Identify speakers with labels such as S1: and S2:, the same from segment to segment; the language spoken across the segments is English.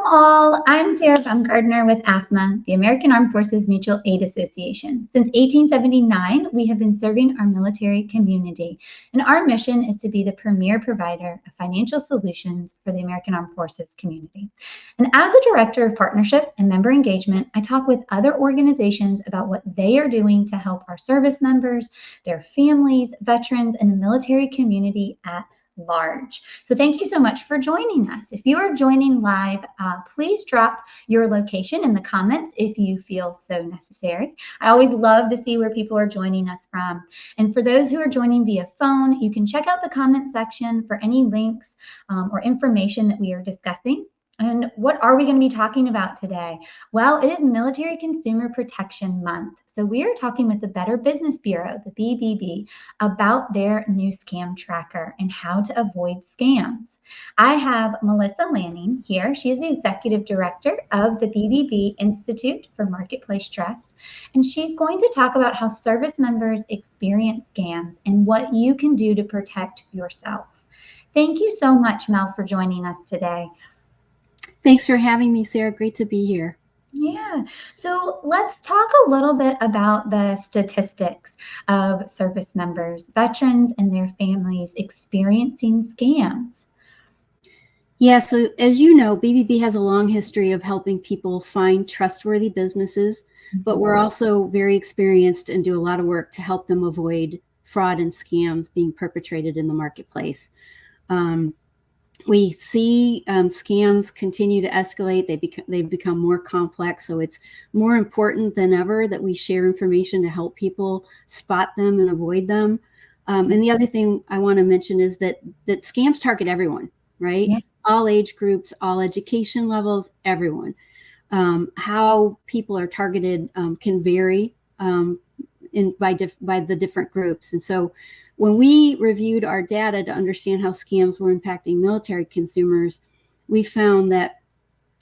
S1: Welcome all. I'm Sarah Bumgardner with AAFMAA, the American Armed Forces Mutual Aid Association. Since 1879, we have been serving our military community, and our mission is to be the premier provider of financial solutions for the American Armed Forces community. And as a director of partnership and member engagement, I talk with other organizations about what they are doing to help our service members, their families, veterans, and the military community at large. So thank you so much for joining us. If you are joining live, please drop your location in the comments if you feel so necessary. I always love to see where people are joining us from. And for those who are joining via phone, you can check out the comment section for any links or information that we are discussing. And what are we going to be talking about today? Well, it is Military Consumer Protection Month. So we are talking with the Better Business Bureau, the BBB, about their new scam tracker and how to avoid scams. I have Melissa Lanning here. She is the Executive Director of the BBB Institute for Marketplace Trust. And she's going to talk about how service members experience scams and what you can do to protect yourself. Thank you so much, Mel, for joining us today.
S2: Thanks for having me, Sarah. Great to be here.
S1: Yeah. So let's talk a little bit about the statistics of service members, veterans, and their families experiencing scams.
S2: Yeah, so as you know, BBB has a long history of helping people find trustworthy businesses, but we're also very experienced and do a lot of work to help them avoid fraud and scams being perpetrated in the marketplace. We see scams continue to escalate. They've become more complex. So it's more important than ever that we share information to help people spot them and avoid them. And the other thing I want to mention is that scams target everyone, right? Yeah. All age groups, all education levels, everyone. How people are targeted can vary by the different groups. And so when we reviewed our data to understand how scams were impacting military consumers, we found that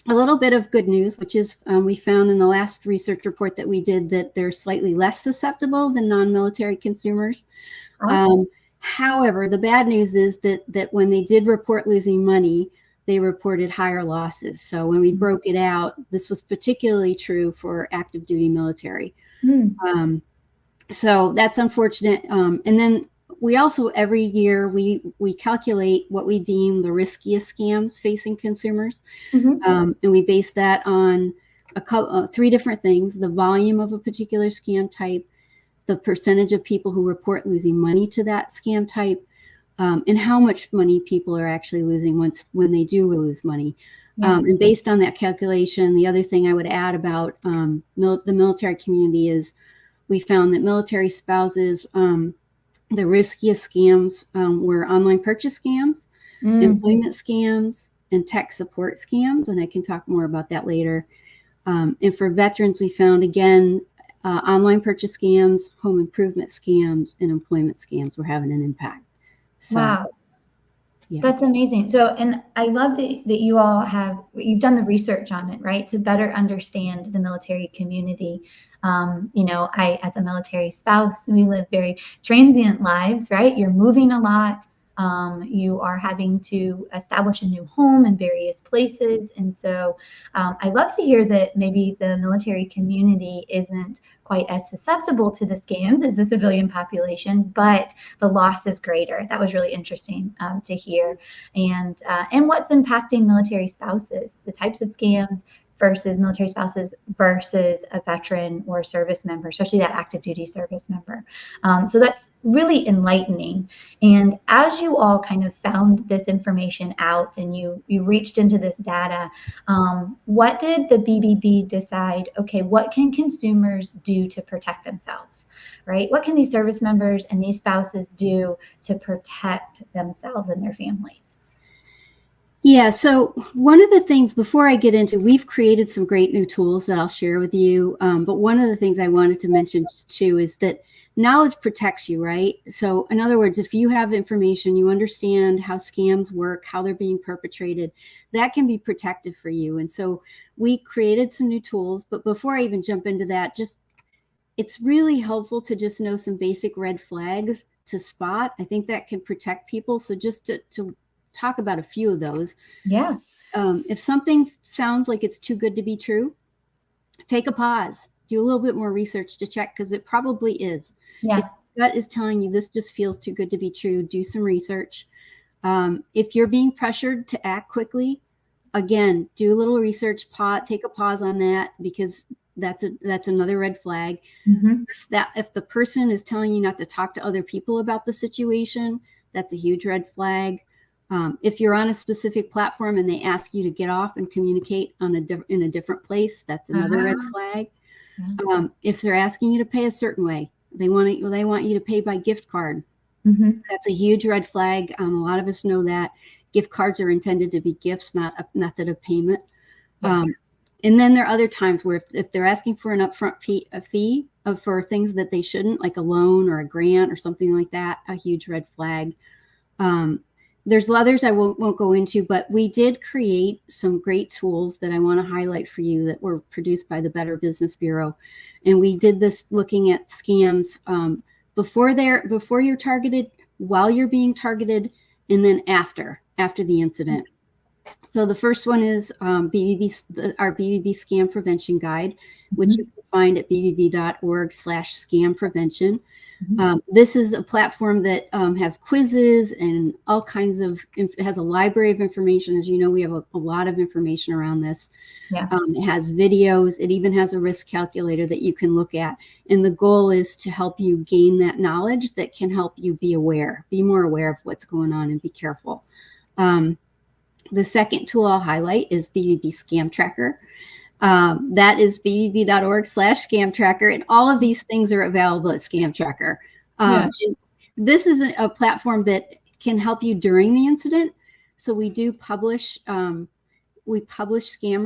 S2: a little bit of good news, which is we found in the last research report that we did that they're slightly less susceptible than non-military consumers. Oh. However, the bad news is that when they did report losing money, they reported higher losses. So when we broke it out, this was particularly true for active duty military. So that's unfortunate. And then we also, every year, we calculate what we deem the riskiest scams facing consumers. And we base that on three different things: the volume of a particular scam type, the percentage of people who report losing money to that scam type, and how much money people are actually losing when they do lose money. Yeah. And based on that calculation, the other thing I would add about the military community is we found that military spouses, the riskiest scams were online purchase scams, employment scams, and tech support scams. And I can talk more about that later. And for veterans, we found, again, online purchase scams, home improvement scams, and employment scams were having an impact. So,
S1: wow. Yeah. That's amazing. So, and I love that you all you've done the research on it, right? To better understand the military community. I, as a military spouse, we live very transient lives, right? You're moving a lot. You are having to establish a new home in various places. And so I love to hear that maybe the military community isn't quite as susceptible to the scams as the civilian population, but the loss is greater. That was really interesting to hear. And what's impacting military spouses, the types of scams versus military spouses versus a veteran or a service member, especially that active duty service member. So that's really enlightening. And as you all kind of found this information out and you reached into this data, what did the BBB decide, okay, what can consumers do to protect themselves, right? What can these service members and these spouses do to protect themselves and their families?
S2: Yeah, so one of the things before I get into, we've created some great new tools that I'll share with you. But one of the things I wanted to mention too is that knowledge protects you, right? So in other words, if you have information, you understand how scams work, how they're being perpetrated, that can be protective for you. And so we created some new tools. But before I even jump into that, it's really helpful to just know some basic red flags to spot. I think that can protect people. So just to talk about a few of those.
S1: Yeah.
S2: If something sounds like it's too good to be true, take a pause, do a little bit more research to check, because it probably is.
S1: Yeah.
S2: If your gut is telling you this just feels too good to be true, do some research. If you're being pressured to act quickly, again, do a little research, take a pause on that, because that's another red flag.
S1: Mm-hmm.
S2: If the person is telling you not to talk to other people about the situation, that's a huge red flag. If you're on a specific platform and they ask you to get off and communicate in a different place, that's another red flag.
S1: Yeah.
S2: If they're asking you to pay a certain way, they want you to pay by gift card.
S1: Mm-hmm.
S2: That's a huge red flag. A lot of us know that gift cards are intended to be gifts, not a method of payment.
S1: Yeah.
S2: And then there are other times where if they're asking for an upfront fee for things that they shouldn't, like a loan or a grant or something like that, a huge red flag. There's others I won't go into, but we did create some great tools that I want to highlight for you that were produced by the Better Business Bureau. And we did this looking at scams before you're targeted, while you're being targeted, and then after the incident. So the first one is our BBB Scam Prevention Guide, which you can find at bbb.org/scam prevention. This is a platform that has quizzes and all kinds of, it has a library of information. As you know, we have a lot of information around this.
S1: Yeah.
S2: It has videos. It even has a risk calculator that you can look at. And the goal is to help you gain that knowledge that can help you be more aware of what's going on and be careful. The second tool I'll highlight is BBB Scam Tracker. That is bbb.org/scam tracker. And all of these things are available at Scam Tracker. This is a platform that can help you during the incident. So we do publish scam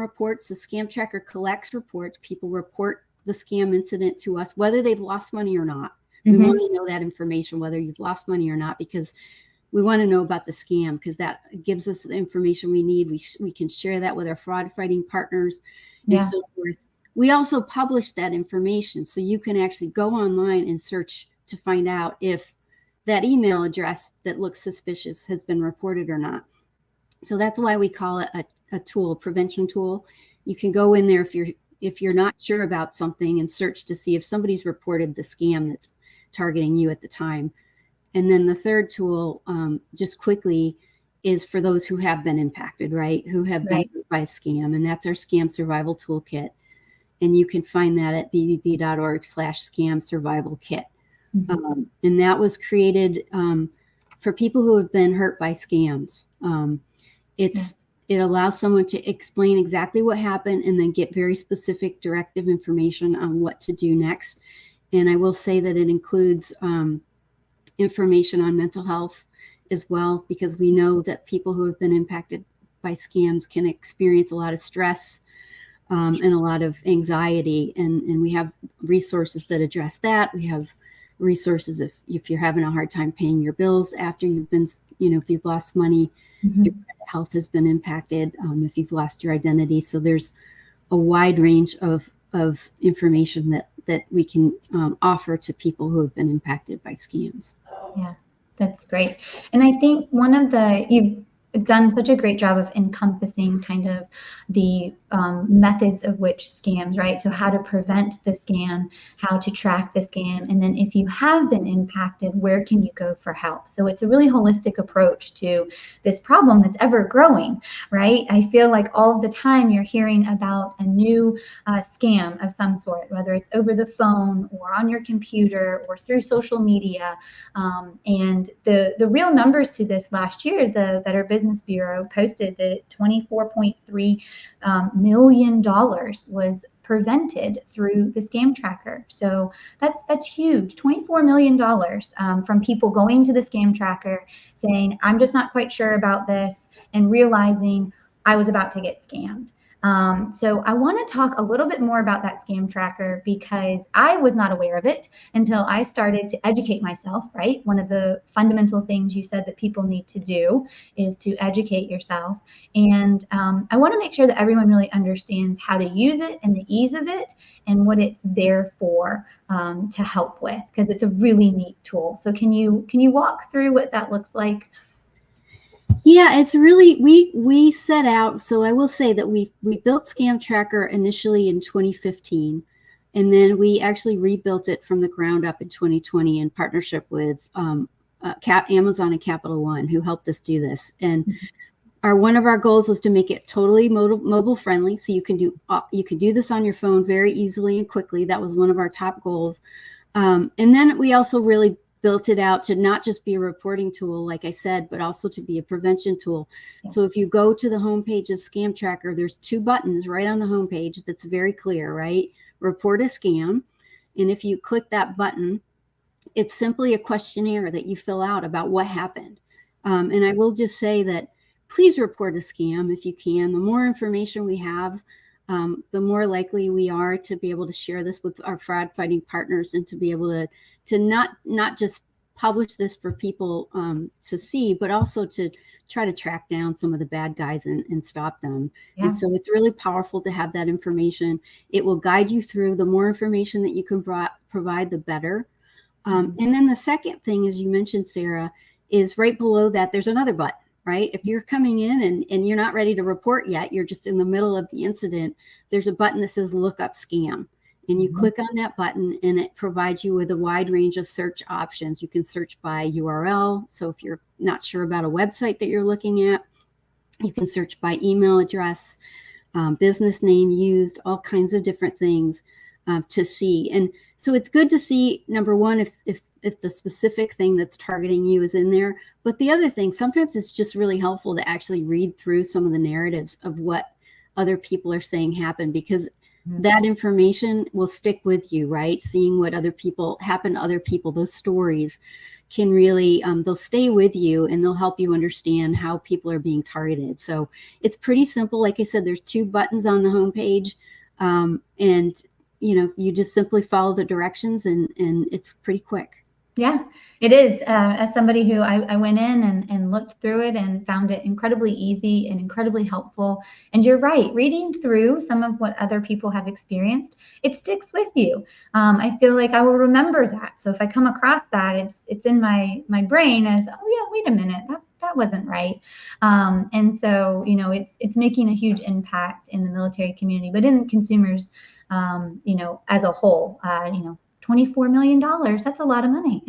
S2: reports. The Scam Tracker collects reports. People report the scam incident to us, whether they've lost money or not. We want to know that information, whether you've lost money or not, because we want to know about the scam, because that gives us the information we need. We can share that with our fraud fighting partners and so forth. We also publish that information, so you can actually go online and search to find out if that email address that looks suspicious has been reported or not. So that's why we call it a tool, a prevention tool. You can go in there if you're not sure about something and search to see if somebody's reported the scam that's targeting you at the time. And then the third tool, just quickly, is for those who have been impacted, right? Who have been hit by a scam. And that's our Scam Survival Toolkit. And you can find that at bbb.org/scam survival kit. And that was created for people who have been hurt by scams. It allows someone to explain exactly what happened and then get very specific directive information on what to do next. And I will say that it includes information on mental health as well, because we know that people who have been impacted by scams can experience a lot of stress and a lot of anxiety. And we have resources that address that. We have resources if you're having a hard time paying your bills after you've been, if you've lost money, your health has been impacted, if you've lost your identity. So there's a wide range of information that we can offer to people who have been impacted by scams.
S1: Yeah, that's great. And I think you've done such a great job of encompassing kind of the methods of which scams, right? So how to prevent the scam, how to track the scam, and then if you have been impacted, where can you go for help? So it's a really holistic approach to this problem that's ever growing, right? I feel like all of the time you're hearing about a new scam of some sort, whether it's over the phone or on your computer or through social media. And the real numbers to this last year, the Better Business Bureau posted that $24.3 million was prevented through the Scam Tracker. So that's huge. $24 million from people going to the Scam Tracker saying, I'm just not quite sure about this, and realizing I was about to get scammed. So I want to talk a little bit more about that Scam Tracker, because I was not aware of it until I started to educate myself, right? One of the fundamental things you said that people need to do is to educate yourself. And I want to make sure that everyone really understands how to use it and the ease of it and what it's there for to help with, because it's a really neat tool. So can you walk through what that looks like?
S2: Yeah, it's really, we set out, so I will say that we built Scam Tracker initially in 2015, and then we actually rebuilt it from the ground up in 2020 in partnership with Amazon and Capital One, who helped us do this. And one of our goals was to make it totally mobile friendly, so you can do this on your phone very easily and quickly. That was one of our top goals. And then we also really built it out to not just be a reporting tool, like I said, but also to be a prevention tool. Yeah. So if you go to the homepage of Scam Tracker, there's 2 buttons right on the homepage that's very clear, right? Report a scam. And if you click that button, it's simply a questionnaire that you fill out about what happened. And I will just say that please report a scam if you can. The more information we have, the more likely we are to be able to share this with our fraud fighting partners and to be able to not just publish this for people to see, but also to try to track down some of the bad guys and stop them. Yeah. And so it's really powerful to have that information. It will guide you through. The more information that you can provide, the better. And then the second thing, as you mentioned, Sarah, is right below that, there's another button, right? If you're coming in and you're not ready to report yet, you're just in the middle of the incident, there's a button that says look up scam. And you click on that button and it provides you with a wide range of search options. You can search by URL. So if you're not sure about a website that you're looking at, you can search by email address, business name used, all kinds of different things to see. And so it's good to see, number one, if the specific thing that's targeting you is in there. But the other thing, sometimes it's just really helpful to actually read through some of the narratives of what other people are saying happened, because that information will stick with you, right? Seeing what happened to other people, those stories can really, they'll stay with you and they'll help you understand how people are being targeted. So it's pretty simple. Like I said, there's 2 buttons on the homepage, and you just simply follow the directions and it's pretty quick.
S1: Yeah, it is. As somebody who I went in and looked through it and found it incredibly easy and incredibly helpful. And you're right, reading through some of what other people have experienced, it sticks with you. I feel like I will remember that. So if I come across that, it's in my brain as, oh yeah, wait a minute, that wasn't right. And so, it's making a huge impact in the military community, but in consumers, as a whole, $24 million, that's a lot of money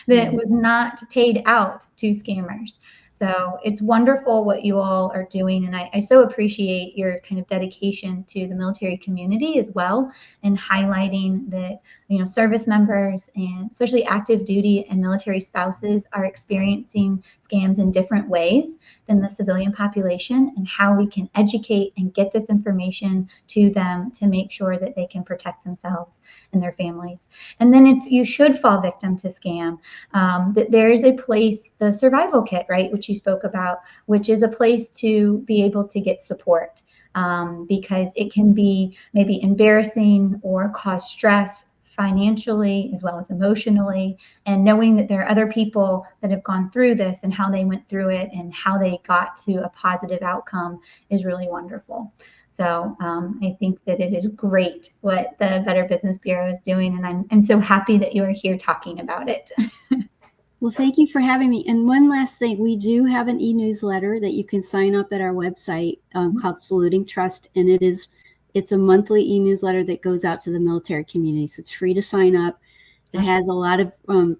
S1: that was not paid out to scammers. So it's wonderful what you all are doing. And I so appreciate your kind of dedication to the military community as well, and highlighting that, service members and especially active duty and military spouses are experiencing scams in different ways than the civilian population, and how we can educate and get this information to them to make sure that they can protect themselves and their families. And then if you should fall victim to scam, that there is a place, the survival kit, right, which you spoke about, which is a place to be able to get support, because it can be maybe embarrassing or cause stress financially as well as emotionally, and knowing that there are other people that have gone through this and how they went through it and how they got to a positive outcome is really wonderful. So I think that it is great what the Better Business Bureau is doing, and I'm so happy that you are here talking about it.
S2: Well, thank you for having me. And one last thing, we do have an e-newsletter that you can sign up at our website called Saluting Trust, and it's a monthly e-newsletter that goes out to the military community. So it's free to sign up. It has a lot of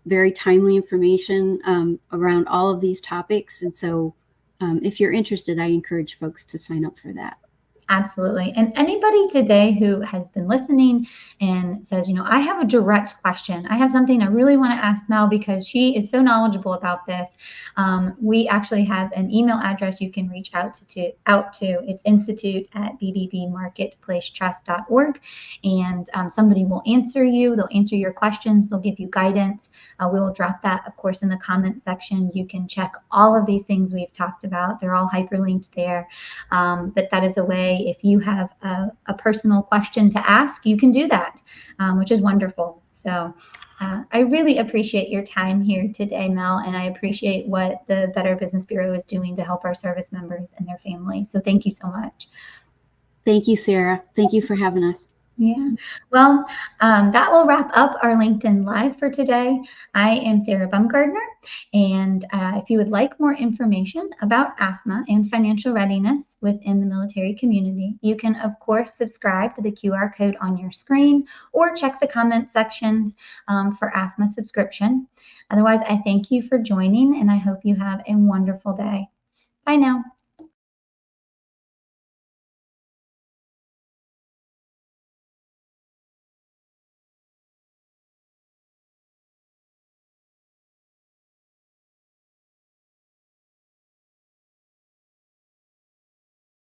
S2: very timely information around all of these topics. And so if you're interested, I encourage folks to sign up for that.
S1: Absolutely. And anybody today who has been listening and says, I have a direct question. I have something I really want to ask Mel because she is so knowledgeable about this. We actually have an email address you can reach out to. It's institute@bbbmarketplacetrust.org. And somebody will answer you. They'll answer your questions. They'll give you guidance. We will drop that, of course, in the comment section. You can check all of these things we've talked about. They're all hyperlinked there. But that is a way, if you have a personal question to ask, you can do that, which is wonderful. So I really appreciate your time here today, Mel, and I appreciate what the Better Business Bureau is doing to help our service members and their families. So thank you so much.
S2: Thank you, Sarah. Thank you for having us.
S1: Yeah. Well, that will wrap up our LinkedIn Live for today. I am Sarah Bumgardner, and if you would like more information about AAFMAA and financial readiness within the military community, you can, of course, subscribe to the QR code on your screen or check the comment sections for AAFMAA subscription. Otherwise, I thank you for joining, and I hope you have a wonderful day. Bye now.